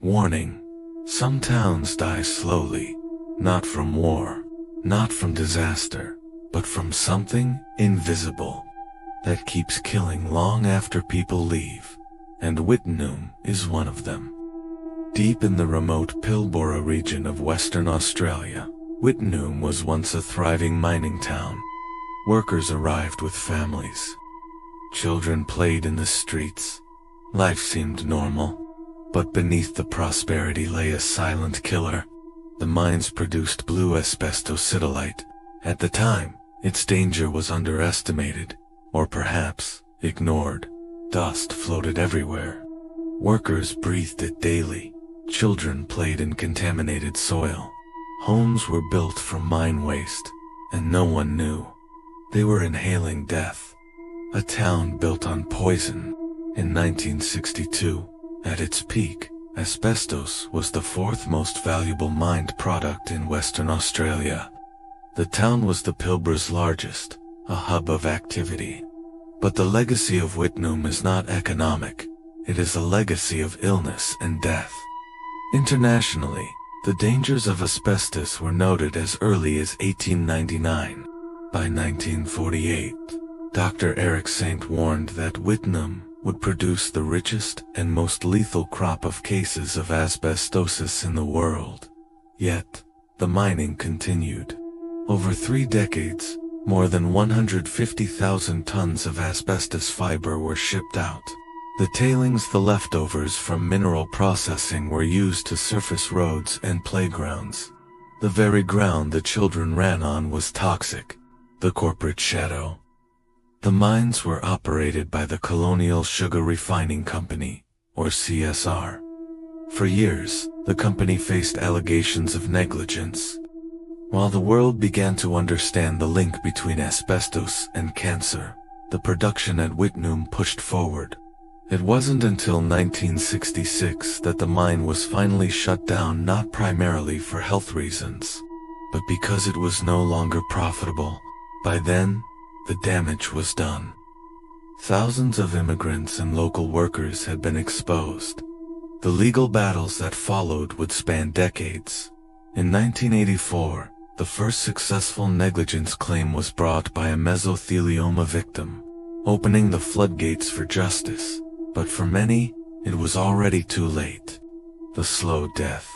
Warning: some towns die slowly, not from war, not from disaster, but from something invisible that keeps killing long after people leave, and Wittenoom is one of them. Deep in the remote Pilbara region of Western Australia, Wittenoom was once a thriving mining town. Workers arrived with families. Children played in the streets. Life seemed normal, but beneath the prosperity lay a silent killer. The mines produced blue asbestosiderite. At the time, its danger was underestimated, or perhaps ignored. Dust floated everywhere. Workers breathed it daily. Children played in contaminated soil. Homes were built from mine waste, and no one knew. They were inhaling death. A town built on poison. In 1962, at its peak, asbestos was the fourth most valuable mined product in Western Australia. The town was the Pilbara's largest, a hub of activity. But the legacy of Wittenoom is not economic. It is a legacy of illness and death. Internationally, the dangers of asbestos were noted as early as 1899. By 1948, Dr. Eric Saint warned that Wittenoom would produce the richest and most lethal crop of cases of asbestosis in the world. Yet, the mining continued. Over 3 decades, more than 150,000 tons of asbestos fiber were shipped out. The tailings, the leftovers from mineral processing, were used to surface roads and playgrounds. The very ground the children ran on was toxic. The corporate shadow. The mines were operated by the Colonial Sugar Refining Company, or CSR. For years, the company faced allegations of negligence. While the world began to understand the link between asbestos and cancer, the production at Wittenoom pushed forward. It wasn't until 1966 that the mine was finally shut down, not primarily for health reasons, but because it was no longer profitable. By then, the damage was done. Thousands of immigrants and local workers had been exposed. The legal battles that followed would span decades. In 1984, the first successful negligence claim was brought by a mesothelioma victim, opening the floodgates for justice. But for many, it was already too late. The slow death.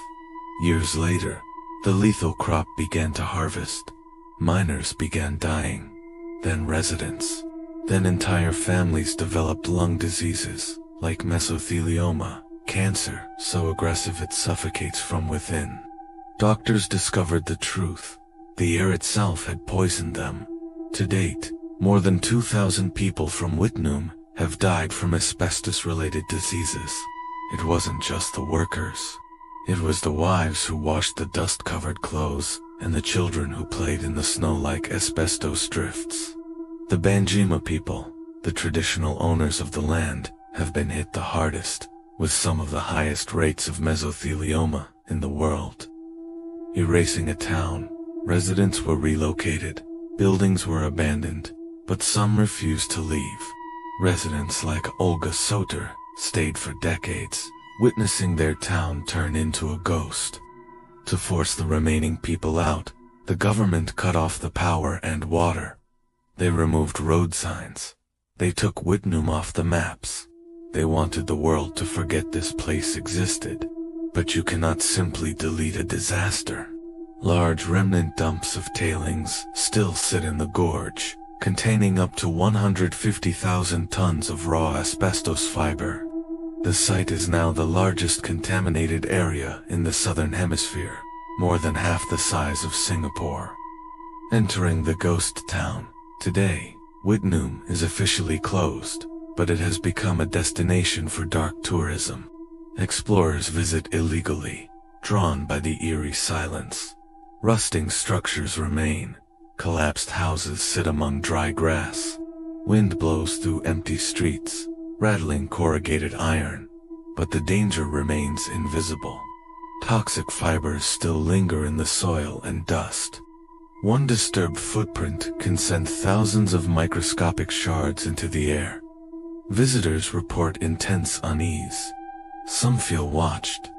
Years later, the lethal crop began to harvest. Miners began dying. Then residents. Then entire families developed lung diseases, like mesothelioma, cancer, so aggressive it suffocates from within. Doctors discovered the truth. The air itself had poisoned them. To date, more than 2,000 people from Wittenoom have died from asbestos-related diseases. It wasn't just the workers. It was the wives who washed the dust-covered clothes, and the children who played in the snow like asbestos drifts. The Banjima people, the traditional owners of the land, have been hit the hardest, with some of the highest rates of mesothelioma in the world. Erasing a town, residents were relocated, buildings were abandoned, but some refused to leave. Residents like Olga Soter stayed for decades, witnessing their town turn into a ghost. To force the remaining people out, the government cut off the power and water. They removed road signs. They took Wittenoom off the maps. They wanted the world to forget this place existed. But you cannot simply delete a disaster. Large remnant dumps of tailings still sit in the gorge, containing up to 150,000 tons of raw asbestos fiber. The site is now the largest contaminated area in the southern hemisphere, more than half the size of Singapore. Entering the ghost town. Today, Wittenoom is officially closed, but it has become a destination for dark tourism. Explorers visit illegally, drawn by the eerie silence. Rusting structures remain. Collapsed houses sit among dry grass. Wind blows through empty streets, rattling corrugated iron, but the danger remains invisible. Toxic fibers still linger in the soil and dust. One disturbed footprint can send thousands of microscopic shards into the air. Visitors report intense unease. Some feel watched.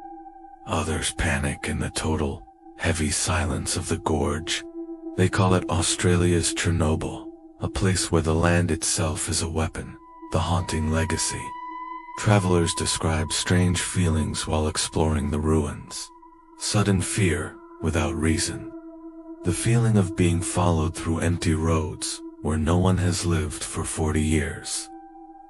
Others panic in the total, heavy silence of the gorge. They call it Australia's Chernobyl, a place where the land itself is a weapon, the haunting legacy. Travelers describe strange feelings while exploring the ruins. Sudden fear, without reason. The feeling of being followed through empty roads, where no one has lived for 40 years.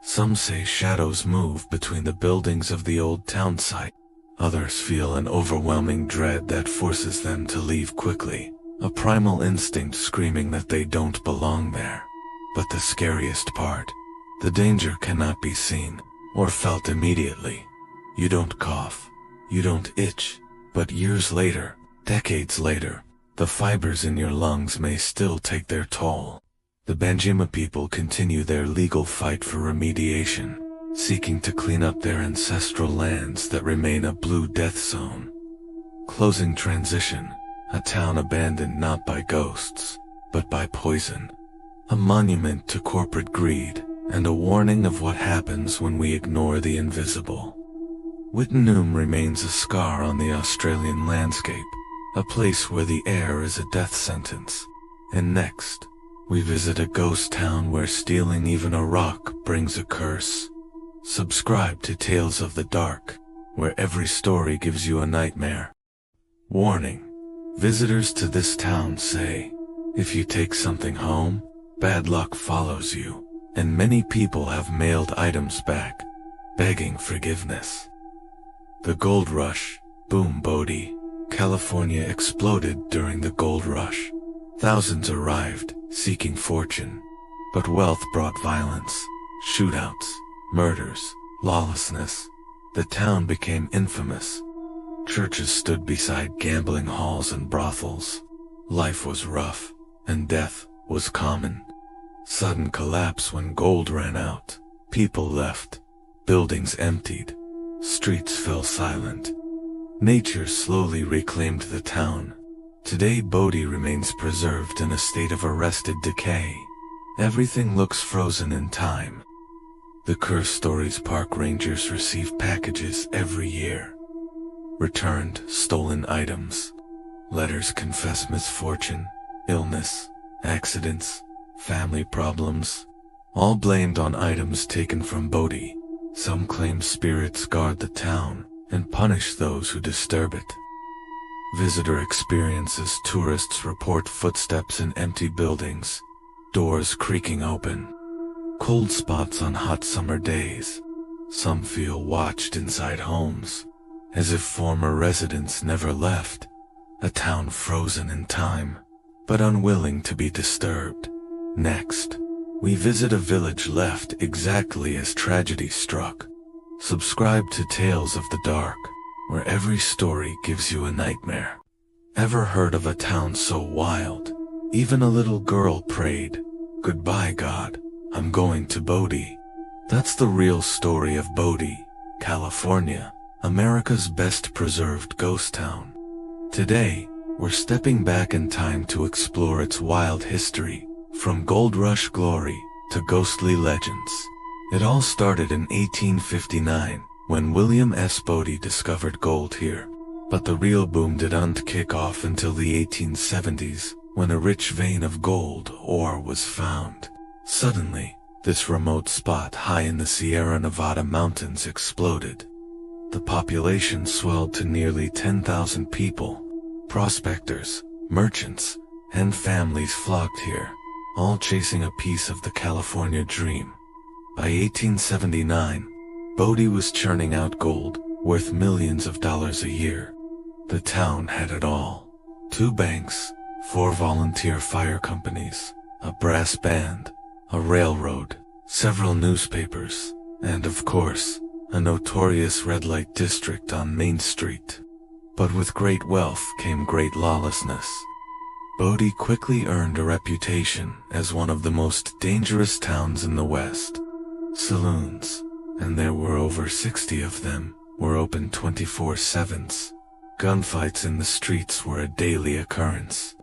Some say shadows move between the buildings of the old town site. Others feel an overwhelming dread that forces them to leave quickly, a primal instinct screaming that they don't belong there. But the scariest part, the danger cannot be seen or felt immediately. You don't cough, you don't itch, but years later, decades later, the fibers in your lungs may still take their toll. The Banjima people continue their legal fight for remediation, seeking to clean up their ancestral lands that remain a blue death zone. Closing transition, a town abandoned not by ghosts, but by poison. A monument to corporate greed, and a warning of what happens when we ignore the invisible. Wittenoom remains a scar on the Australian landscape, a place where the air is a death sentence. And next, we visit a ghost town where stealing even a rock brings a curse. Subscribe to Tales of the Dark, where every story gives you a nightmare. Warning: visitors to this town say, if you take something home, bad luck follows you, and many people have mailed items back, begging forgiveness. The Gold Rush, boom Bodie, California exploded during the gold rush. Thousands arrived, seeking fortune. But wealth brought violence, shootouts, murders, lawlessness. The town became infamous. Churches stood beside gambling halls and brothels. Life was rough, and death was common. Sudden collapse when gold ran out. People left. Buildings emptied. Streets fell silent. Nature slowly reclaimed the town. Today Bodie remains preserved in a state of arrested decay. Everything looks frozen in time. The Cursed Stories Park Rangers receive packages every year. Returned stolen items. Letters confess misfortune, illness, accidents, family problems, all blamed on items taken from Bodie. Some claim spirits guard the town and punish those who disturb it. Visitor experiences: tourists report footsteps in empty buildings, doors creaking open, cold spots on hot summer days. Some feel watched inside homes, as if former residents never left. A town frozen in time, but unwilling to be disturbed. Next, we visit a village left exactly as tragedy struck. Subscribe to Tales of the Dark, where every story gives you a nightmare. Ever heard of a town so wild? Even a little girl prayed, "Goodbye, God, I'm going to Bodie." That's the real story of Bodie, California, America's best preserved ghost town. Today, we're stepping back in time to explore its wild history, from gold rush glory to ghostly legends. It all started in 1859, when William S. Bodie discovered gold here. But the real boom didn't kick off until the 1870s, when a rich vein of gold ore was found. Suddenly, this remote spot high in the Sierra Nevada mountains exploded. The population swelled to nearly 10,000 people. Prospectors, merchants, and families flocked here, all chasing a piece of the California dream. By 1879, Bodie was churning out gold, worth millions of dollars a year. The town had it all: 2 banks, 4 volunteer fire companies, a brass band, a railroad, several newspapers, and of course, a notorious red light district on Main Street. But with great wealth came great lawlessness. Bodie quickly earned a reputation as one of the most dangerous towns in the West. Saloons, and there were over 60 of them, were open 24/7. Gunfights in the streets were a daily occurrence.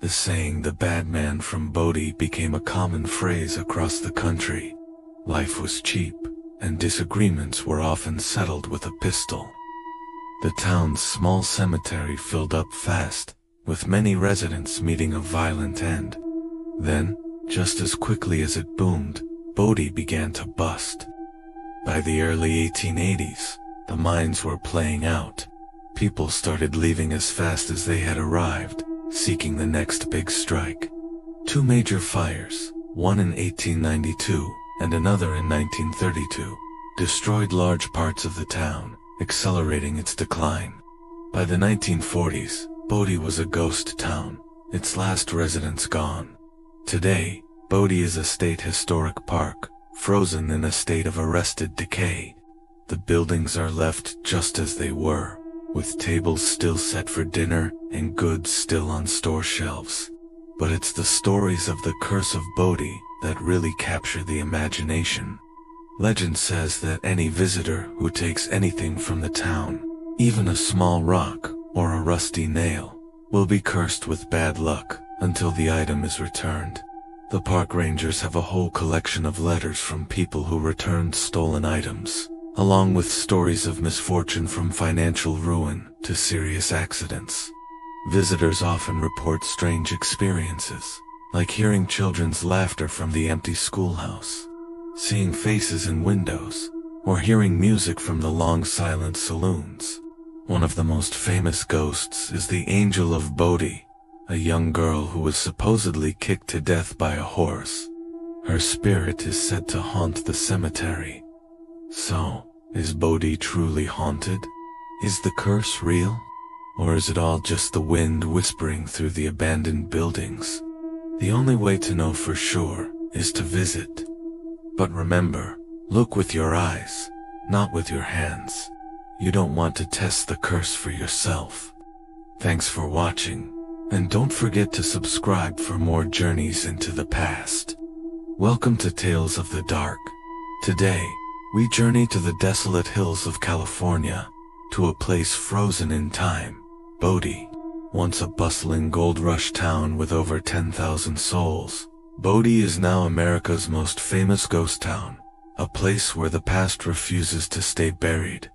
The saying "the bad man from Bodie" became a common phrase across the country. Life was cheap, and disagreements were often settled with a pistol. The town's small cemetery filled up fast, with many residents meeting a violent end. Then, just as quickly as it boomed, Bodie began to bust. By the early 1880s, the mines were playing out. People started leaving as fast as they had arrived, seeking the next big strike. Two major fires, one in 1892 and another in 1932, destroyed large parts of the town, accelerating its decline. By the 1940s, Bodie was a ghost town, its last residents gone. Today, Bodie is a state historic park, frozen in a state of arrested decay. The buildings are left just as they were, with tables still set for dinner and goods still on store shelves. But it's the stories of the curse of Bodie that really capture the imagination. Legend says that any visitor who takes anything from the town, even a small rock or a rusty nail, will be cursed with bad luck until the item is returned. The park rangers have a whole collection of letters from people who returned stolen items, along with stories of misfortune from financial ruin to serious accidents. Visitors often report strange experiences, like hearing children's laughter from the empty schoolhouse, seeing faces in windows, or hearing music from the long silent saloons. One of the most famous ghosts is the Angel of Bodie, a young girl who was supposedly kicked to death by a horse. Her spirit is said to haunt the cemetery. So, is Bodie truly haunted? Is the curse real? Or is it all just the wind whispering through the abandoned buildings? The only way to know for sure is to visit. But remember, look with your eyes, not with your hands. You don't want to test the curse for yourself. Thanks for watching, and don't forget to subscribe for more journeys into the past. Welcome to Tales of the Dark. Today, we journey to the desolate hills of California, to a place frozen in time, Bodie. Once a bustling gold rush town with over 10,000 souls, Bodie is now America's most famous ghost town, a place where the past refuses to stay buried.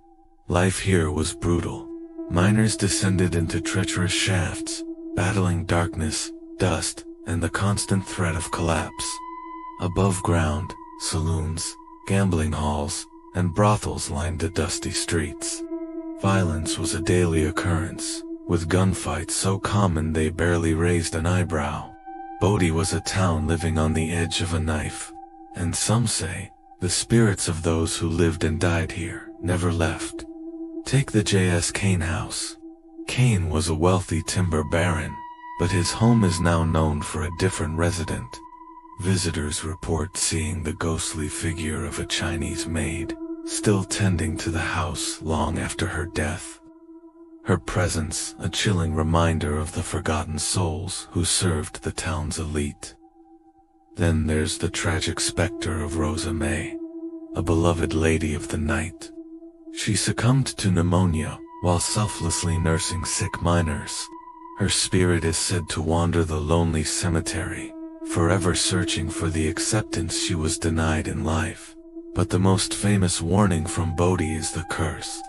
Life here was brutal. Miners descended into treacherous shafts, battling darkness, dust, and the constant threat of collapse. Above ground, saloons, gambling halls, and brothels lined the dusty streets. Violence was a daily occurrence, with gunfights so common they barely raised an eyebrow. Bodie was a town living on the edge of a knife, and some say the spirits of those who lived and died here never left. Take the J.S. Kane House. Kane was a wealthy timber baron, but his home is now known for a different resident. Visitors report seeing the ghostly figure of a Chinese maid, still tending to the house long after her death. Her presence a chilling reminder of the forgotten souls who served the town's elite. Then there's the tragic specter of Rosa May, a beloved lady of the night. She succumbed to pneumonia while selflessly nursing sick miners. Her spirit is said to wander the lonely cemetery, forever searching for the acceptance she was denied in life. But the most famous warning from Bodie is the curse.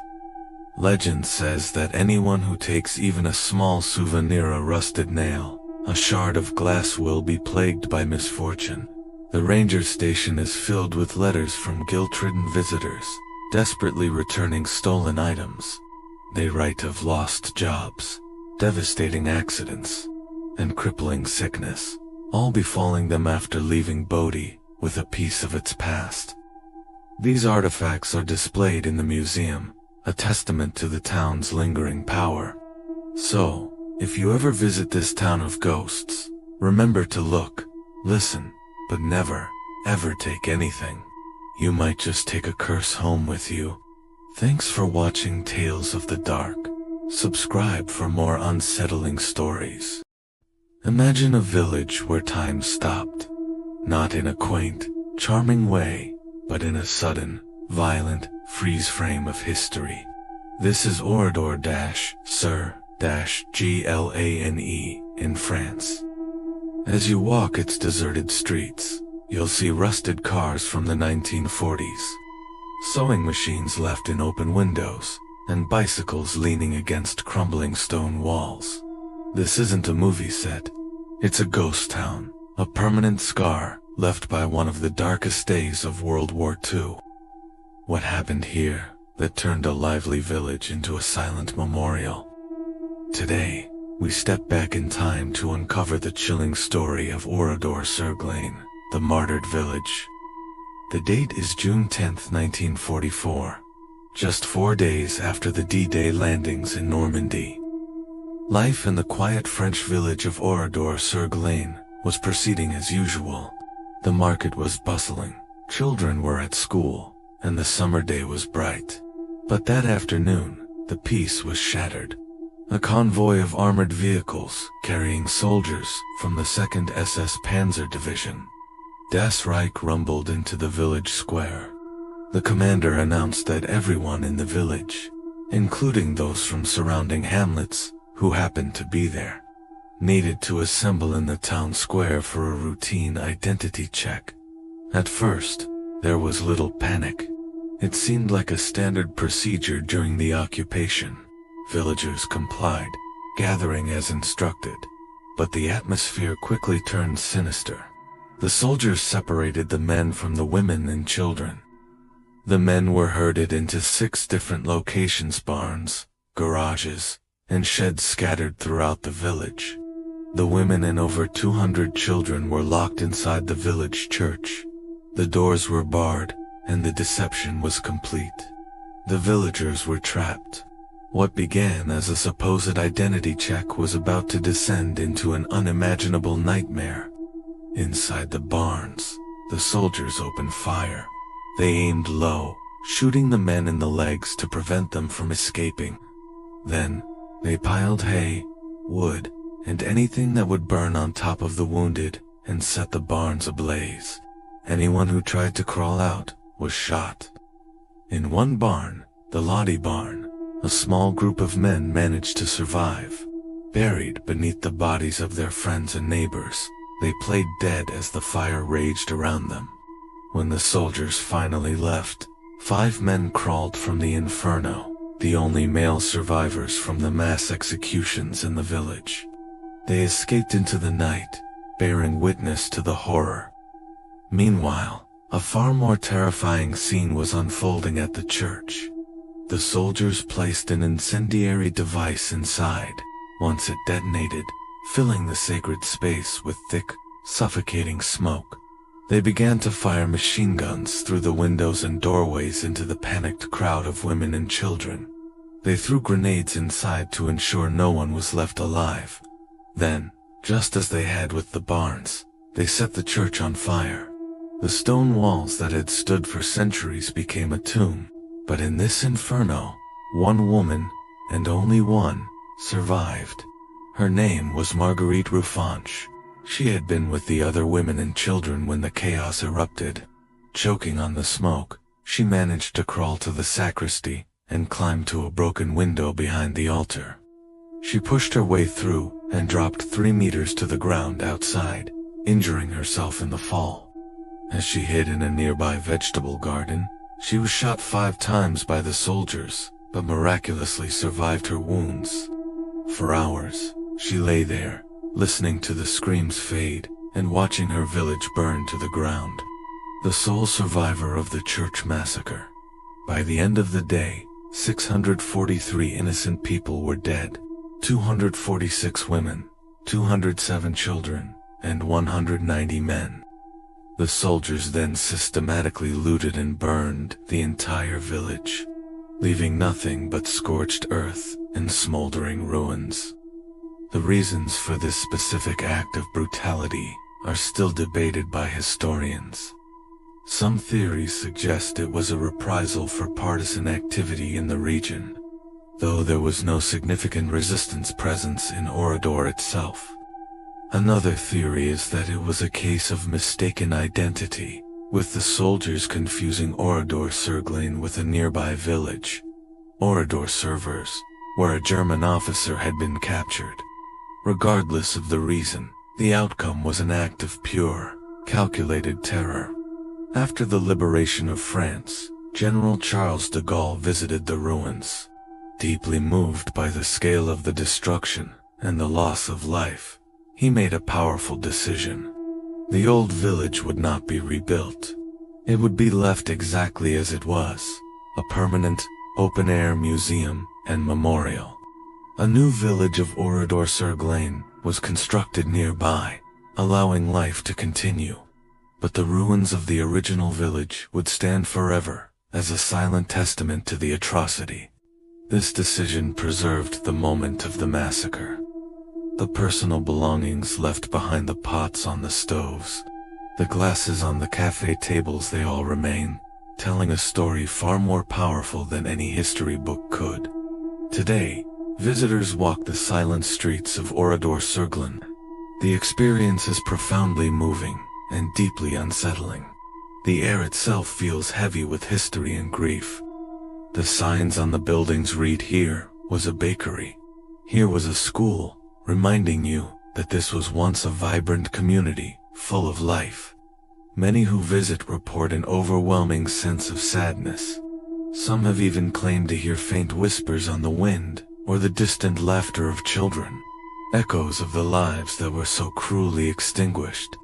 Legend says that anyone who takes even a small souvenir, a rusted nail, a shard of glass, will be plagued by misfortune. The ranger station is filled with letters from guilt-ridden visitors, desperately returning stolen items. They write of lost jobs, devastating accidents, and crippling sickness, all befalling them after leaving Bodie with a piece of its past. These artifacts are displayed in the museum, a testament to the town's lingering power. So, if you ever visit this town of ghosts, remember to look, listen, but never, ever take anything. You might just take a curse home with you. Thanks for watching Tales of the Dark. Subscribe for more unsettling stories. Imagine a village where time stopped, not in a quaint, charming way, but in a sudden, violent, freeze frame of history. This is Oradour-sur-Glane in France. As you walk its deserted streets, you'll see rusted cars from the 1940s, sewing machines left in open windows, and bicycles leaning against crumbling stone walls. This isn't a movie set. It's a ghost town, a permanent scar left by one of the darkest days of World War II. What happened here that turned a lively village into a silent memorial? Today, we step back in time to uncover the chilling story of Oradour-sur-Glane, the martyred village. The date is June 10, 1944, just 4 days after the D-Day landings in Normandy. Life in the quiet French village of Oradour-sur-Glane was proceeding as usual. The market was bustling, children were at school, and the summer day was bright. But that afternoon, the peace was shattered. A convoy of armored vehicles carrying soldiers from the 2nd SS Panzer Division, Das Reich, rumbled into the village square. The commander announced that everyone in the village, including those from surrounding hamlets who happened to be there, needed to assemble in the town square for a routine identity check. At first, there was little panic. It seemed like a standard procedure during the occupation. Villagers complied, gathering as instructed. But the atmosphere quickly turned sinister. The soldiers separated the men from the women and children. The men were herded into 6 different locations: barns, garages, and sheds scattered throughout the village. The women and over 200 children were locked inside the village church. The doors were barred, and the deception was complete. The villagers were trapped. What began as a supposed identity check was about to descend into an unimaginable nightmare. Inside the barns, the soldiers opened fire. They aimed low, shooting the men in the legs to prevent them from escaping. Then, they piled hay, wood, and anything that would burn on top of the wounded and set the barns ablaze. Anyone who tried to crawl out was shot. In one barn, the Lottie barn, a small group of men managed to survive. Buried beneath the bodies of their friends and neighbors, they played dead as the fire raged around them. When the soldiers finally left, 5 men crawled from the inferno, the only male survivors from the mass executions in the village. They escaped into the night, bearing witness to the horror. Meanwhile, a far more terrifying scene was unfolding at the church. The soldiers placed an incendiary device inside. Once it detonated, filling the sacred space with thick, suffocating smoke. They began to fire machine guns through the windows and doorways into the panicked crowd of women and children. They threw grenades inside to ensure no one was left alive. Then, just as they had with the barns, they set the church on fire. The stone walls that had stood for centuries became a tomb. But in this inferno, one woman, and only one, survived. Her name was Marguerite Roufanche. She had been with the other women and children when the chaos erupted. Choking on the smoke, she managed to crawl to the sacristy and climb to a broken window behind the altar. She pushed her way through and dropped 3 meters to the ground outside, injuring herself in the fall. As she hid in a nearby vegetable garden, she was shot 5 times by the soldiers, but miraculously survived her wounds. For hours, she lay there, listening to the screams fade and watching her village burn to the ground. The sole survivor of the church massacre. By the end of the day, 643 innocent people were dead, 246 women, 207 children, and 190 men. The soldiers then systematically looted and burned the entire village, leaving nothing but scorched earth and smoldering ruins. The reasons for this specific act of brutality are still debated by historians. Some theories suggest it was a reprisal for partisan activity in the region, though there was no significant resistance presence in Oradour itself. Another theory is that it was a case of mistaken identity, with the soldiers confusing Oradour-sur-Glane with a nearby village, Oradour-sur-Vers, where a German officer had been captured. Regardless of the reason, the outcome was an act of pure, calculated terror. After the liberation of France, General Charles de Gaulle visited the ruins. Deeply moved by the scale of the destruction and the loss of life, he made a powerful decision. The old village would not be rebuilt. It would be left exactly as it was, a permanent, open-air museum and memorial. A new village of Oradour-sur-Glane was constructed nearby, allowing life to continue. But the ruins of the original village would stand forever as a silent testament to the atrocity. This decision preserved the moment of the massacre. The personal belongings left behind, the pots on the stoves, the glasses on the cafe tables, they all remain, telling a story far more powerful than any history book could. Today, visitors walk the silent streets of Oradour-sur-Glane. The experience is profoundly moving and deeply unsettling. The air itself feels heavy with history and grief. The signs on the buildings read, "Here was a bakery. Here was a school," reminding you that this was once a vibrant community, full of life. Many who visit report an overwhelming sense of sadness. Some have even claimed to hear faint whispers on the wind, or the distant laughter of children, echoes of the lives that were so cruelly extinguished.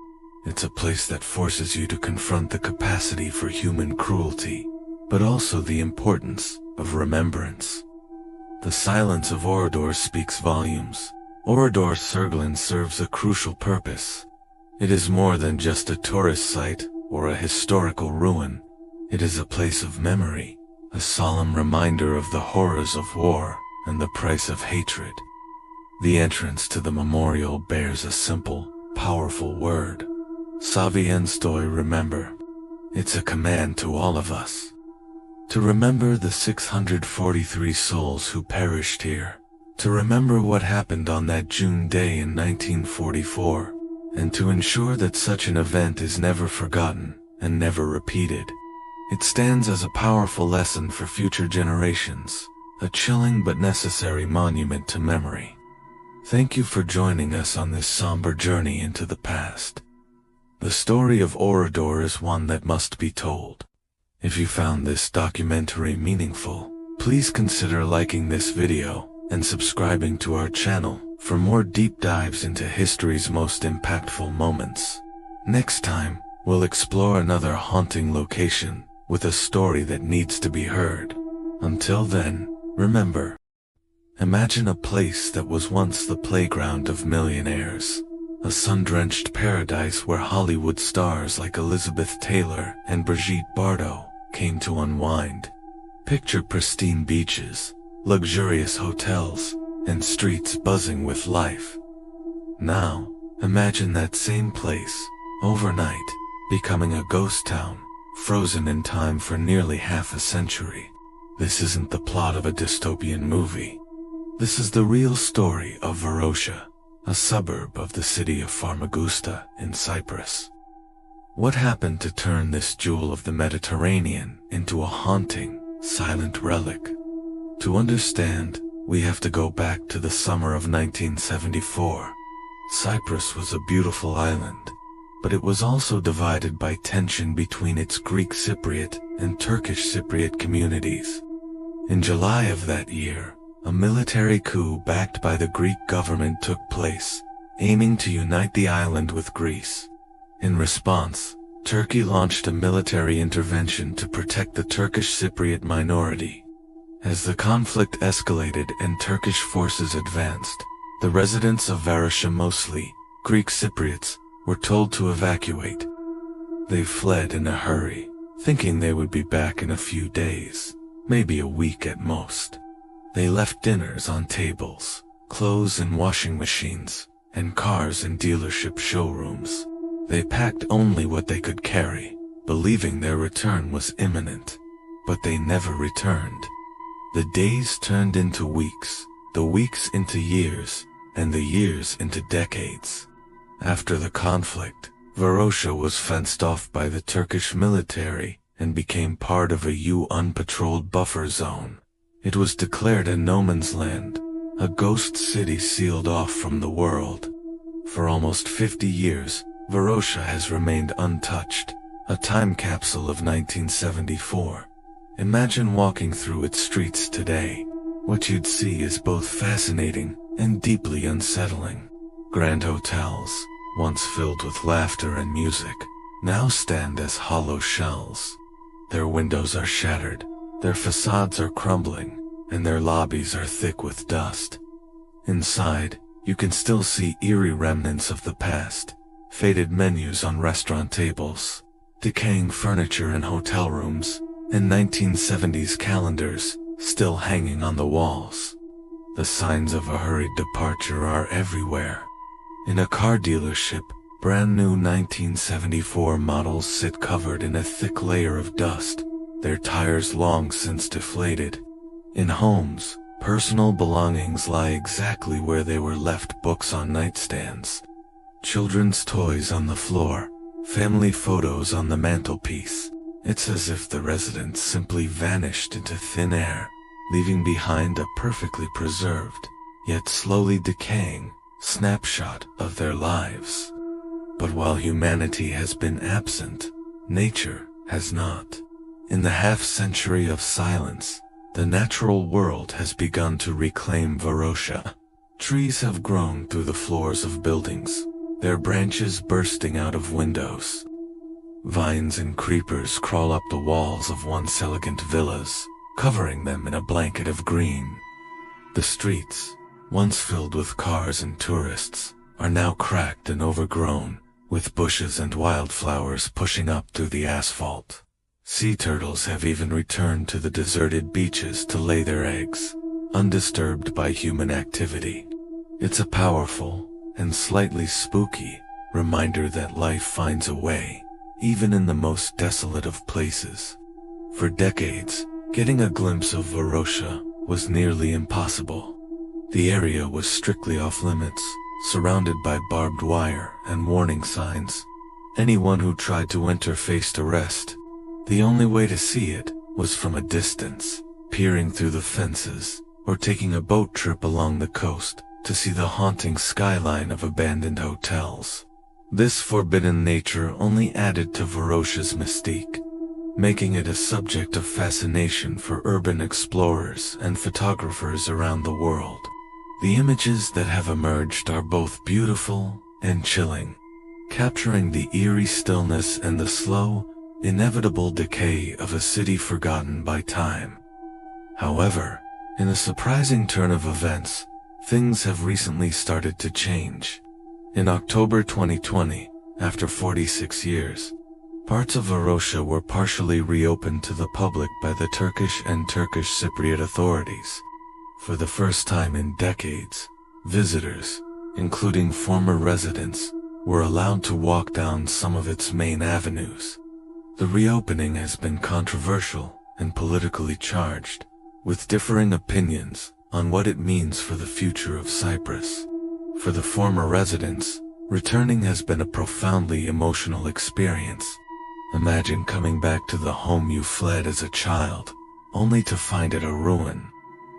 It's a place that forces you to confront the capacity for human cruelty, but also the importance of remembrance. The silence of Oradour speaks volumes. Oradour-sur-Glane serves a crucial purpose. It is more than just a tourist site or a historical ruin. It is a place of memory, a solemn reminder of the horrors of war and the price of hatred. The entrance to the memorial bears a simple, powerful word: Souviens-toi, remember. It's a command to all of us. To remember the 643 souls who perished here. To remember what happened on that June day in 1944, and to ensure that such an event is never forgotten and never repeated. It stands as a powerful lesson for future generations, a chilling but necessary monument to memory. Thank you for joining us on this somber journey into the past. The story of Oradour is one that must be told. If you found this documentary meaningful, please consider liking this video and subscribing to our channel for more deep dives into history's most impactful moments. Next time, we'll explore another haunting location with a story that needs to be heard. Until then, remember, imagine a place that was once the playground of millionaires, a sun-drenched paradise where Hollywood stars like Elizabeth Taylor and Brigitte Bardot came to unwind. Picture pristine beaches, luxurious hotels, and streets buzzing with life. Now, imagine that same place, overnight, becoming a ghost town, frozen in time for nearly half a century. This isn't the plot of a dystopian movie. This is the real story of Varosha, a suburb of the city of Famagusta in Cyprus. What happened to turn this jewel of the Mediterranean into a haunting, silent relic? To understand, we have to go back to the summer of 1974. Cyprus was a beautiful island, but it was also divided by tension between its Greek Cypriot and Turkish Cypriot communities. In July of that year, a military coup backed by the Greek government took place, aiming to unite the island with Greece. In response, Turkey launched a military intervention to protect the Turkish Cypriot minority. As the conflict escalated and Turkish forces advanced, the residents of Varosha, mostly Greek Cypriots, were told to evacuate. They fled in a hurry, thinking they would be back in a few days, maybe a week at most. They left dinners on tables, clothes in washing machines, and cars in dealership showrooms. They packed only what they could carry, believing their return was imminent. But they never returned. The days turned into weeks, the weeks into years, and the years into decades. After the conflict, Varosha was fenced off by the Turkish military and became part of a unpatrolled buffer zone. It was declared a no man's land, a ghost city sealed off from the world. For almost 50 years, Varosha has remained untouched, a time capsule of 1974. Imagine walking through its streets today. what you'd see is both fascinating and deeply unsettling. Grand hotels, once filled with laughter and music, now stand as hollow shells. Their windows are shattered, their facades are crumbling, and their lobbies are thick with dust. Inside, you can still see eerie remnants of the past, faded menus on restaurant tables, decaying furniture in hotel rooms, and 1970s calendars still hanging on the walls. The signs of a hurried departure are everywhere. In a car dealership, brand new 1974 models sit covered in a thick layer of dust, their tires long since deflated. In homes, personal belongings lie exactly where they were left, books on nightstands, children's toys on the floor, family photos on the mantelpiece. It's as if the residents simply vanished into thin air, leaving behind a perfectly preserved, yet slowly decaying, snapshot of their lives. But while humanity has been absent, nature has not. In the half-century of silence, the natural world has begun to reclaim Varosha. Trees have grown through the floors of buildings, their branches bursting out of windows. Vines and creepers crawl up the walls of once elegant villas, covering them in a blanket of green. The streets, once filled with cars and tourists, are now cracked and overgrown, with bushes and wildflowers pushing up through the asphalt. Sea turtles have even returned to the deserted beaches to lay their eggs, undisturbed by human activity. It's a powerful, and slightly spooky, reminder that life finds a way, even in the most desolate of places. For decades, getting a glimpse of Varosha was nearly impossible. The area was strictly off-limits, surrounded by barbed wire and warning signs. Anyone who tried to enter faced arrest. The only way to see it was from a distance, peering through the fences, or taking a boat trip along the coast to see the haunting skyline of abandoned hotels. This forbidden nature only added to Varosha's mystique, making it a subject of fascination for urban explorers and photographers around the world. The images that have emerged are both beautiful and chilling, capturing the eerie stillness and the slow, inevitable decay of a city forgotten by time. However, in a surprising turn of events, things have recently started to change. In October 2020, after 46 years, parts of Varosha were partially reopened to the public by the Turkish and Turkish Cypriot authorities. For the first time in decades, visitors, including former residents, were allowed to walk down some of its main avenues. The reopening has been controversial and politically charged, with differing opinions on what it means for the future of Cyprus. For the former residents, returning has been a profoundly emotional experience. Imagine coming back to the home you fled as a child, only to find it a ruin.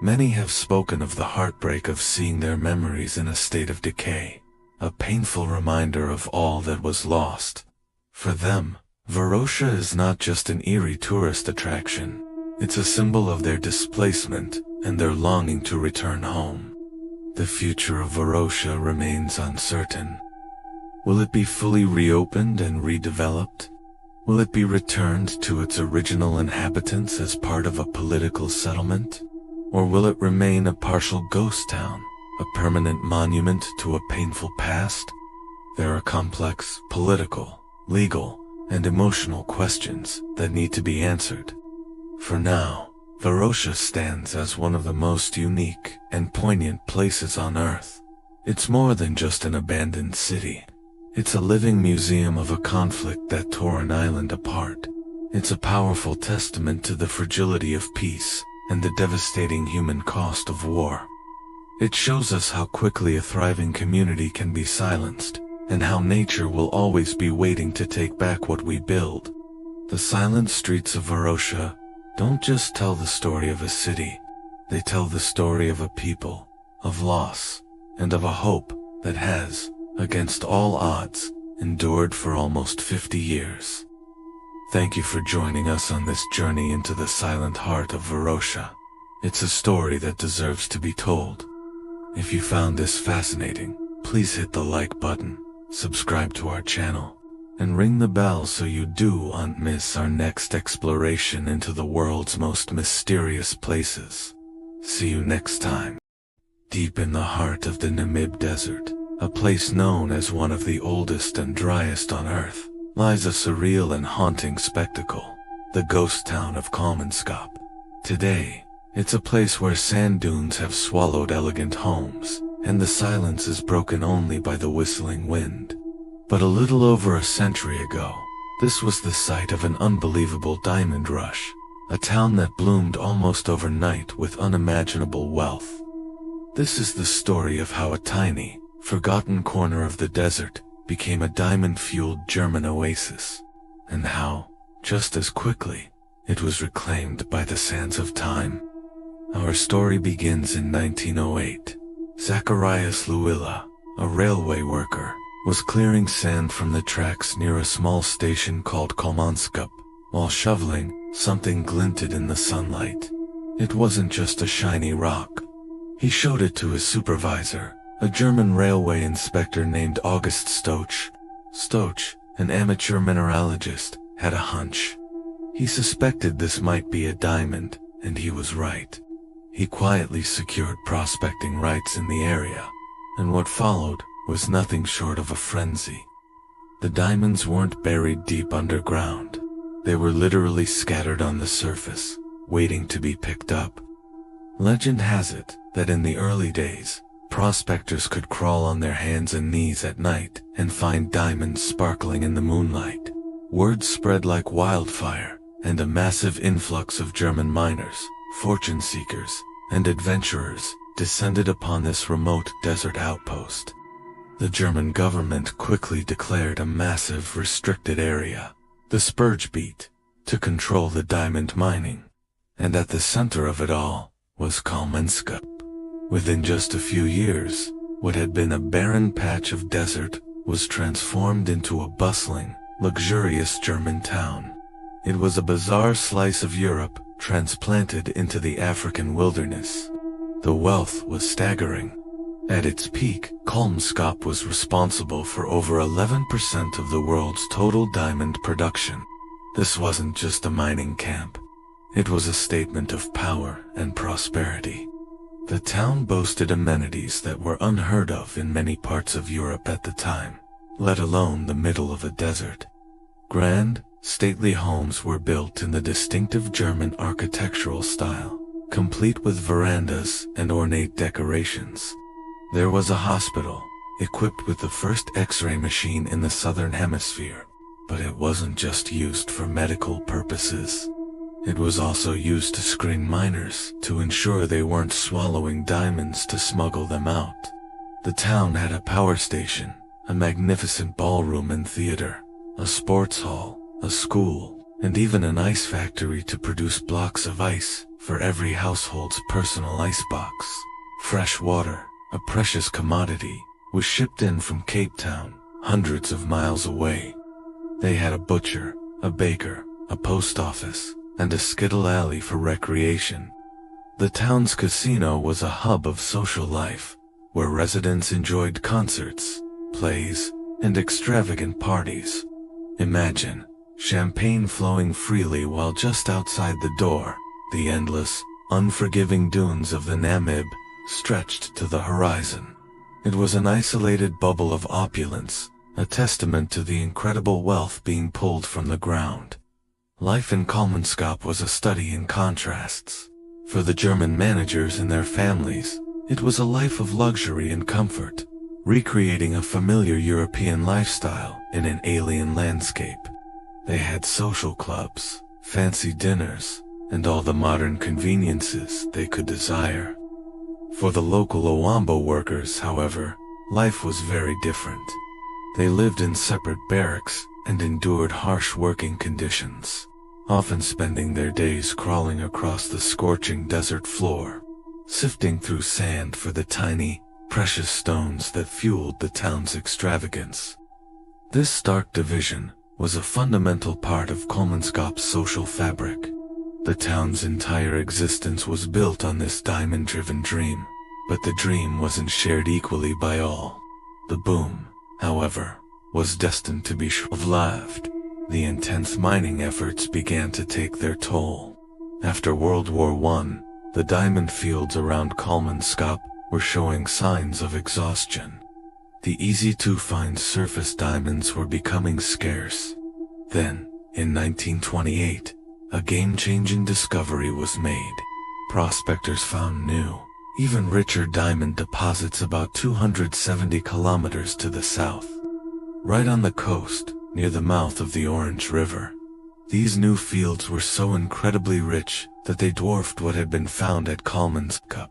Many have spoken of the heartbreak of seeing their memories in a state of decay, a painful reminder of all that was lost. For them, Varosha is not just an eerie tourist attraction. It's a symbol of their displacement and their longing to return home. The future of Varosha remains uncertain. Will it be fully reopened and redeveloped? Will it be returned to its original inhabitants as part of a political settlement? Or will it remain a partial ghost town, a permanent monument to a painful past? There are complex political, legal, and emotional questions that need to be answered. For now, Varosha stands as one of the most unique and poignant places on Earth. It's more than just an abandoned city. It's a living museum of a conflict that tore an island apart. It's a powerful testament to the fragility of peace and the devastating human cost of war. It shows us how quickly a thriving community can be silenced, and how nature will always be waiting to take back what we build. The silent streets of Varosha don't just tell the story of a city, they tell the story of a people, of loss, and of a hope that has, against all odds, endured for almost 50 years. Thank you for joining us on this journey into the silent heart of Varosha. It's a story that deserves to be told. If you found this fascinating, please hit the like button, subscribe to our channel, and ring the bell so you don't miss our next exploration into the world's most mysterious places. See you next time. Deep in the heart of the Namib Desert, a place known as one of the oldest and driest on Earth, lies a surreal and haunting spectacle, the ghost town of Kalmanskap. Today, it's a place where sand dunes have swallowed elegant homes, and the silence is broken only by the whistling wind. But a little over a century ago, this was the site of an unbelievable diamond rush, a town that bloomed almost overnight with unimaginable wealth. This is the story of how a tiny, forgotten corner of the desert became a diamond-fueled German oasis, and how, just as quickly, it was reclaimed by the sands of time. Our story begins in 1908. Zacharias Luilla, a railway worker, was clearing sand from the tracks near a small station called Kalmanskap. While shoveling, something glinted in the sunlight. It wasn't just a shiny rock. He showed it to his supervisor, a German railway inspector named August Stoch. Stoch, an amateur mineralogist, had a hunch. He suspected this might be a diamond, and he was right. He quietly secured prospecting rights in the area, and what followed was nothing short of a frenzy. The diamonds weren't buried deep underground. They were literally scattered on the surface, waiting to be picked up. Legend has it that in the early days, prospectors could crawl on their hands and knees at night and find diamonds sparkling in the moonlight. Word spread like wildfire, and a massive influx of German miners, fortune seekers, and adventurers descended upon this remote desert outpost. The German government quickly declared a massive restricted area, the Spurgebiet, to control the diamond mining. And at the center of it all was Kalmanskap. Within just a few years, what had been a barren patch of desert was transformed into a bustling, luxurious German town. It was a bizarre slice of Europe transplanted into the African wilderness. The wealth was staggering. At its peak, Kalmanskap was responsible for over 11% of the world's total diamond production. This wasn't just a mining camp. It was a statement of power and prosperity. The town boasted amenities that were unheard of in many parts of Europe at the time, let alone the middle of a desert. Grand, stately homes were built in the distinctive German architectural style, complete with verandas and ornate decorations. There was a hospital, equipped with the first X-ray machine in the southern hemisphere, but it wasn't just used for medical purposes. It was also used to screen miners to ensure they weren't swallowing diamonds to smuggle them out. The town had a power station, a magnificent ballroom and theater, a sports hall, a school, and even an ice factory to produce blocks of ice for every household's personal icebox. Fresh water, a precious commodity, was shipped in from Cape Town, hundreds of miles away. They had a butcher, a baker, a post office, and a skittle alley for recreation. The town's casino was a hub of social life, where residents enjoyed concerts, plays, and extravagant parties. Imagine champagne flowing freely while just outside the door, the endless, unforgiving dunes of the Namib stretched to the horizon. It was an isolated bubble of opulence, a testament to the incredible wealth being pulled from the ground. Life in Kalmanskap was a study in contrasts. For the German managers and their families, it was a life of luxury and comfort, recreating a familiar European lifestyle in an alien landscape. They had social clubs, fancy dinners, and all the modern conveniences they could desire. For the local Owambo workers, however, life was very different. They lived in separate barracks and endured harsh working conditions, often spending their days crawling across the scorching desert floor, sifting through sand for the tiny, precious stones that fueled the town's extravagance. This stark division was a fundamental part of Kalmanskap's social fabric. The town's entire existence was built on this diamond-driven dream, but the dream wasn't shared equally by all. The boom, however, was destined to be short-lived. The intense mining efforts began to take their toll. After World War I, the diamond fields around Kalmanskap were showing signs of exhaustion. The easy-to-find surface diamonds were becoming scarce. Then, in 1928, a game-changing discovery was made. Prospectors found new, even richer diamond deposits about 270 kilometers to the south. Right on the coast, near the mouth of the Orange River. These new fields were so incredibly rich that they dwarfed what had been found at Kalmanskap.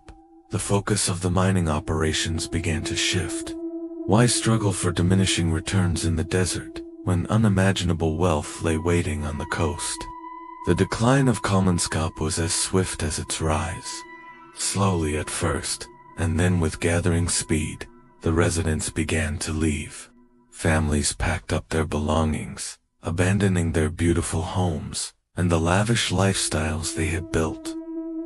The focus of the mining operations began to shift. Why struggle for diminishing returns in the desert, when unimaginable wealth lay waiting on the coast? The decline of Kalmanskap was as swift as its rise. Slowly at first, and then with gathering speed, the residents began to leave. Families packed up their belongings, abandoning their beautiful homes and the lavish lifestyles they had built.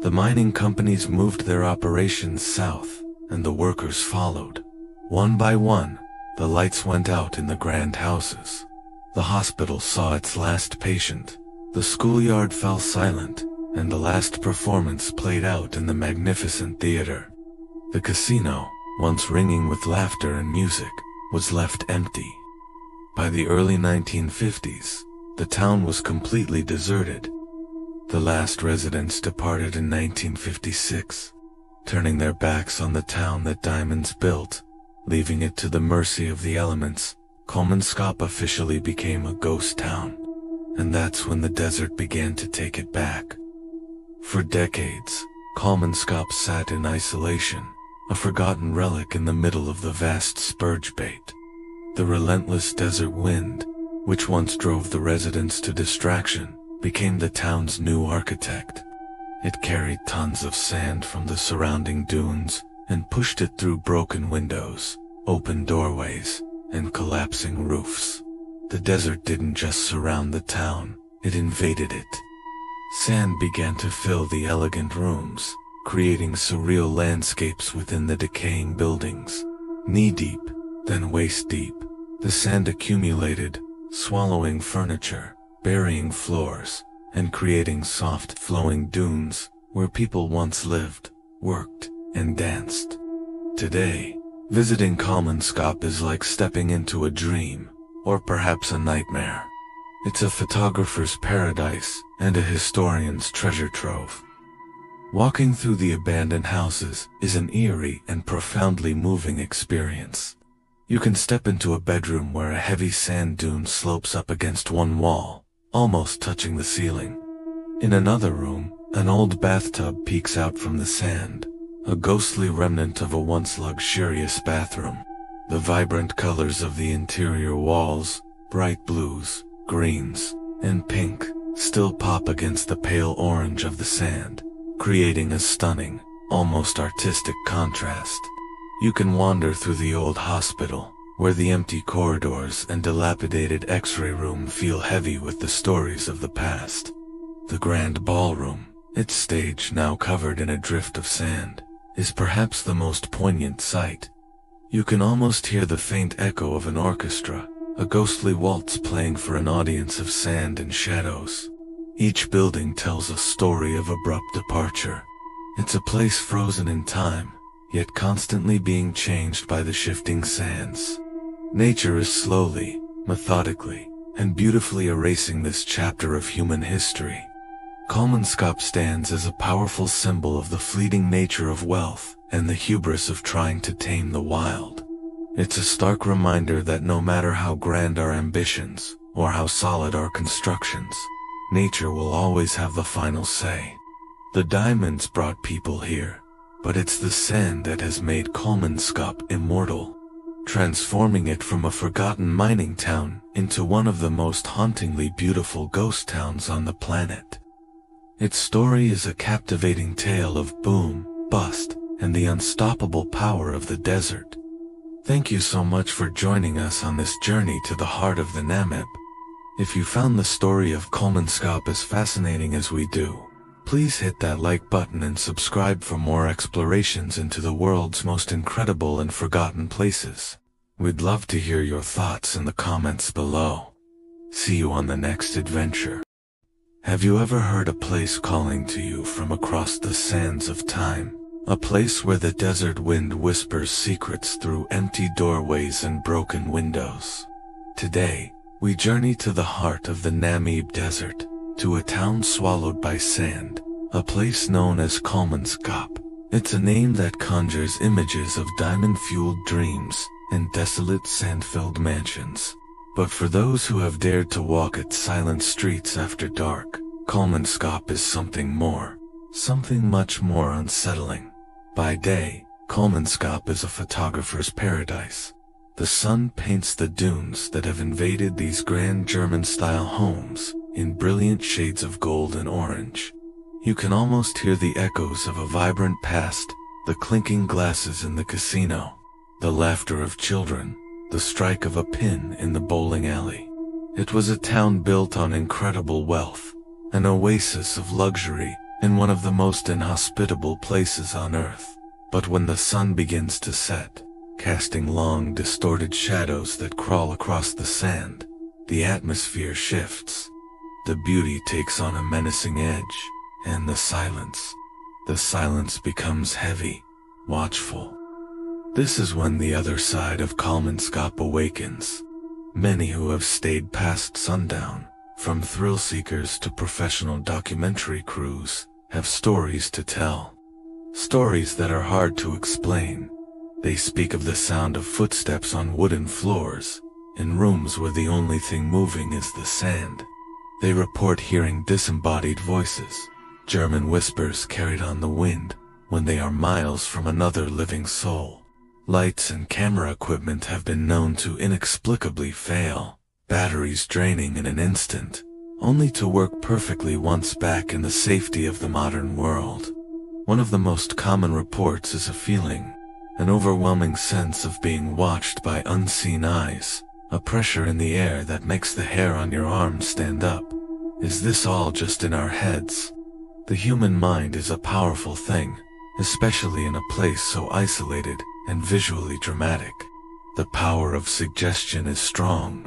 The mining companies moved their operations south, and the workers followed. One by one, the lights went out in the grand houses. The hospital saw its last patient. The schoolyard fell silent, and the last performance played out in the magnificent theater. The casino, once ringing with laughter and music, was left empty. By the early 1950s, the town was completely deserted. The last residents departed in 1956, turning their backs on the town that diamonds built, leaving it to the mercy of the elements. Kalmanskap officially became a ghost town, and that's when the desert began to take it back. For decades, Kalmanskap sat in isolation, a forgotten relic in the middle of the vast Spurgebait. The relentless desert wind, which once drove the residents to distraction, became the town's new architect. It carried tons of sand from the surrounding dunes and pushed it through broken windows, open doorways, and collapsing roofs. The desert didn't just surround the town, it invaded it. Sand began to fill the elegant rooms, creating surreal landscapes within the decaying buildings. Knee-deep, then waist-deep, the sand accumulated, swallowing furniture, burying floors, and creating soft, flowing dunes where people once lived, worked, and danced. Today, visiting Kalmanskap is like stepping into a dream, or perhaps a nightmare. It's a photographer's paradise and a historian's treasure trove. Walking through the abandoned houses is an eerie and profoundly moving experience. You can step into a bedroom where a heavy sand dune slopes up against one wall, almost touching the ceiling. In another room, an old bathtub peeks out from the sand, a ghostly remnant of a once luxurious bathroom. The vibrant colors of the interior walls, bright blues, greens, and pink, still pop against the pale orange of the sand, creating a stunning, almost artistic contrast. You can wander through the old hospital, where the empty corridors and dilapidated X-ray room feel heavy with the stories of the past. The grand ballroom, its stage now covered in a drift of sand, is perhaps the most poignant sight. You can almost hear the faint echo of an orchestra, a ghostly waltz playing for an audience of sand and shadows. Each building tells a story of abrupt departure. It's a place frozen in time, yet constantly being changed by the shifting sands. Nature is slowly, methodically, and beautifully erasing this chapter of human history. Kalmanskap stands as a powerful symbol of the fleeting nature of wealth and the hubris of trying to tame the wild. It's a stark reminder that no matter how grand our ambitions, or how solid our constructions, nature will always have the final say. The diamonds brought people here, but it's the sand that has made Kalmanskap immortal, transforming it from a forgotten mining town into one of the most hauntingly beautiful ghost towns on the planet. Its story is a captivating tale of boom, bust, and the unstoppable power of the desert. Thank you so much for joining us on this journey to the heart of the Namib. If you found the story of Kalmanskap as fascinating as we do, Please hit that like button and subscribe for more explorations into the world's most incredible and forgotten places. We'd love to hear your thoughts in the comments below. See you on the next adventure. Have you ever heard a place calling to you from across the sands of time? A place where the desert wind whispers secrets through empty doorways and broken windows. Today, we journey to the heart of the Namib Desert, to a town swallowed by sand, a place known as Kalmanskap. It's a name that conjures images of diamond-fueled dreams and desolate sand-filled mansions. But for those who have dared to walk its silent streets after dark, Kalmanskap is something more, something much more unsettling. By day, Kalmanskap is a photographer's paradise. The sun paints the dunes that have invaded these grand German-style homes in brilliant shades of gold and orange. You can almost hear the echoes of a vibrant past, the clinking glasses in the casino, the laughter of children, the strike of a pin in the bowling alley. It was a town built on incredible wealth, an oasis of luxury in one of the most inhospitable places on earth. But when the sun begins to set, casting long, distorted shadows that crawl across the sand, the atmosphere shifts. The beauty takes on a menacing edge, and the silence becomes heavy, watchful. This is when the other side of Kalmanskap awakens. Many who have stayed past sundown, from thrill seekers to professional documentary crews, have stories to tell. Stories that are hard to explain. They speak of the sound of footsteps on wooden floors, in rooms where the only thing moving is the sand. They report hearing disembodied voices, German whispers carried on the wind, when they are miles from another living soul. Lights and camera equipment have been known to inexplicably fail, batteries draining in an instant, only to work perfectly once back in the safety of the modern world. One of the most common reports is a feeling, an overwhelming sense of being watched by unseen eyes, a pressure in the air that makes the hair on your arms stand up. Is this all just in our heads? The human mind is a powerful thing, especially in a place so isolated and visually dramatic. The power of suggestion is strong.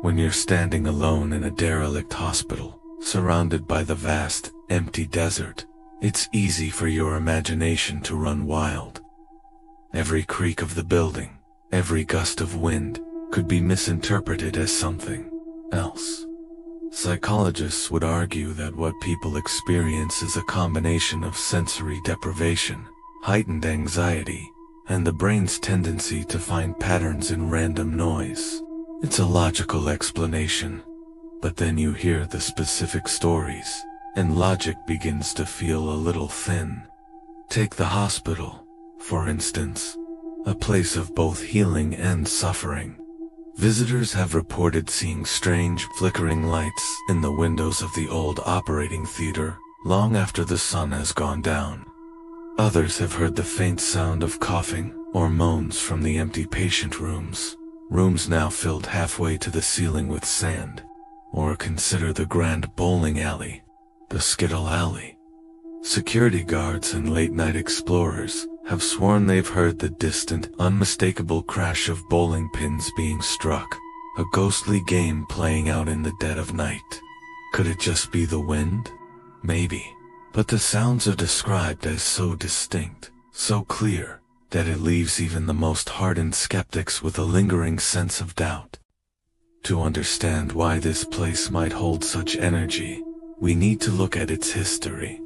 When you're standing alone in a derelict hospital, surrounded by the vast, empty desert, it's easy for your imagination to run wild. Every creak of the building, every gust of wind, could be misinterpreted as something else. Psychologists would argue that what people experience is a combination of sensory deprivation, heightened anxiety, and the brain's tendency to find patterns in random noise. It's a logical explanation, but then you hear the specific stories, and logic begins to feel a little thin. Take the hospital, for instance, a place of both healing and suffering. Visitors have reported seeing strange, flickering lights in the windows of the old operating theater long after the sun has gone down. Others have heard the faint sound of coughing or moans from the empty patient rooms now filled halfway to the ceiling with sand. Or consider the grand bowling alley, the Skittle Alley. Security guards and late-night explorers have sworn they've heard the distant, unmistakable crash of bowling pins being struck, a ghostly game playing out in the dead of night. Could it just be the wind? Maybe. But the sounds are described as so distinct, so clear, that it leaves even the most hardened skeptics with a lingering sense of doubt. To understand why this place might hold such energy, we need to look at its history.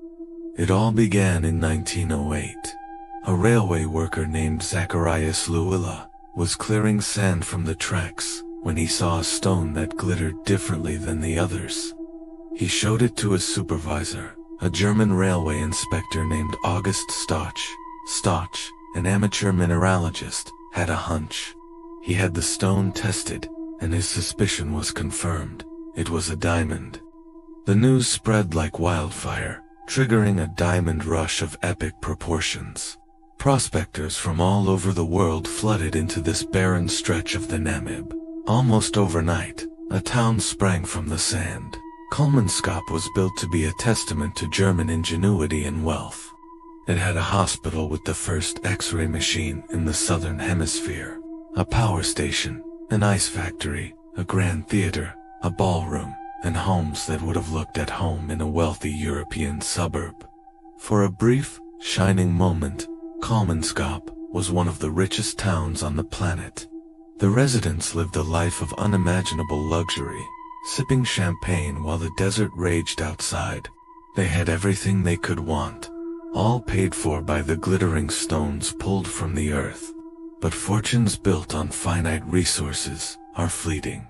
It all began in 1908. A railway worker named Zacharias Luilla was clearing sand from the tracks when he saw a stone that glittered differently than the others. He showed it to his supervisor, a German railway inspector named August Stoch. Stoch, an amateur mineralogist, had a hunch. He had the stone tested, and his suspicion was confirmed. It was a diamond. The news spread like wildfire, triggering a diamond rush of epic proportions. Prospectors from all over the world flooded into this barren stretch of the Namib. Almost overnight, a town sprang from the sand. Kalmanskap was built to be a testament to German ingenuity and wealth. It had a hospital with the first X-ray machine in the southern hemisphere, a power station, an ice factory, a grand theater, a ballroom, and homes that would have looked at home in a wealthy European suburb. For a brief, shining moment, Kalmanskap was one of the richest towns on the planet. The residents lived a life of unimaginable luxury, sipping champagne while the desert raged outside. They had everything they could want, all paid for by the glittering stones pulled from the earth. But fortunes built on finite resources are fleeting.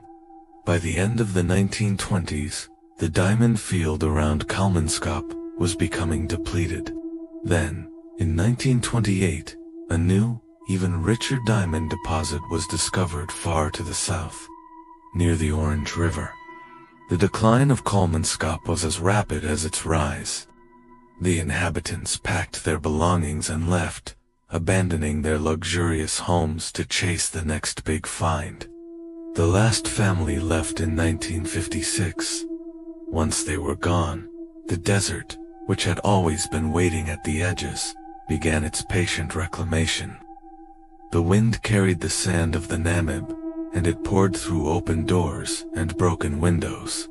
By the end of the 1920s, the diamond field around Kalmanskap was becoming depleted. Then, in 1928, a new, even richer diamond deposit was discovered far to the south, near the Orange River. The decline of Kalmanskap was as rapid as its rise. The inhabitants packed their belongings and left, abandoning their luxurious homes to chase the next big find. The last family left in 1956. Once they were gone, the desert, which had always been waiting at the edges, began its patient reclamation. The wind carried the sand of the Namib, and it poured through open doors and broken windows.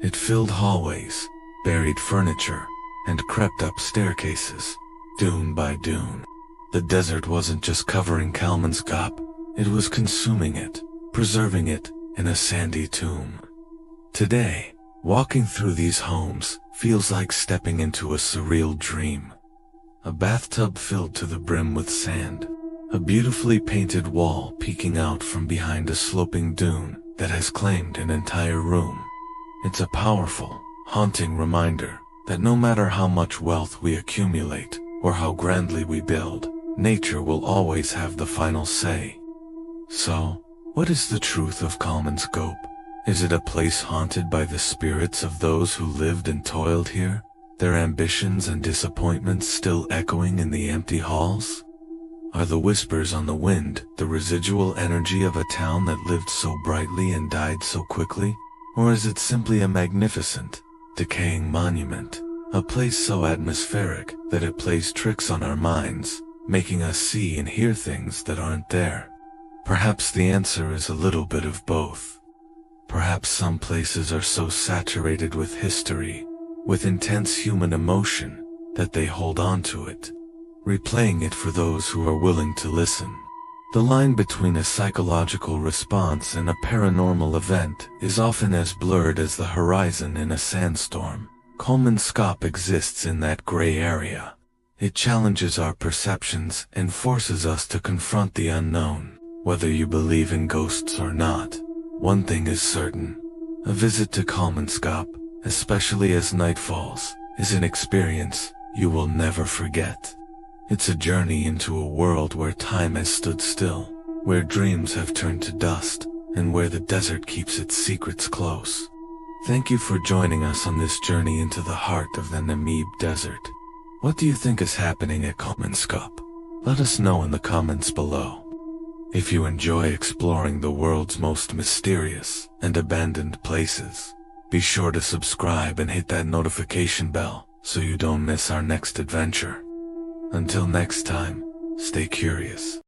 It filled hallways, buried furniture, and crept up staircases, dune by dune. The desert wasn't just covering Kalmanskap, it was consuming it, preserving it in a sandy tomb. Today, walking through these homes feels like stepping into a surreal dream. A bathtub filled to the brim with sand, a beautifully painted wall peeking out from behind a sloping dune that has claimed an entire room. It's a powerful, haunting reminder that no matter how much wealth we accumulate or how grandly we build, nature will always have the final say. So, what is the truth of Kalmanskap? Is it a place haunted by the spirits of those who lived and toiled here, their ambitions and disappointments still echoing in the empty halls? Are the whispers on the wind the residual energy of a town that lived so brightly and died so quickly? Or is it simply a magnificent, decaying monument, a place so atmospheric that it plays tricks on our minds, making us see and hear things that aren't there? Perhaps the answer is a little bit of both. Perhaps some places are so saturated with history, with intense human emotion, that they hold on to it, replaying it for those who are willing to listen. The line between a psychological response and a paranormal event is often as blurred as the horizon in a sandstorm. Kalmanskap exists in that gray area. It challenges our perceptions and forces us to confront the unknown. Whether you believe in ghosts or not, one thing is certain. A visit to Kalmanskap, especially as night falls, is an experience you will never forget. It's a journey into a world where time has stood still, where dreams have turned to dust, and where the desert keeps its secrets close. Thank you for joining us on this journey into the heart of the Namib Desert. What do you think is happening at Kalmanskap? Let us know in the comments below. If you enjoy exploring the world's most mysterious and abandoned places, be sure to subscribe and hit that notification bell so you don't miss our next adventure. Until next time, stay curious.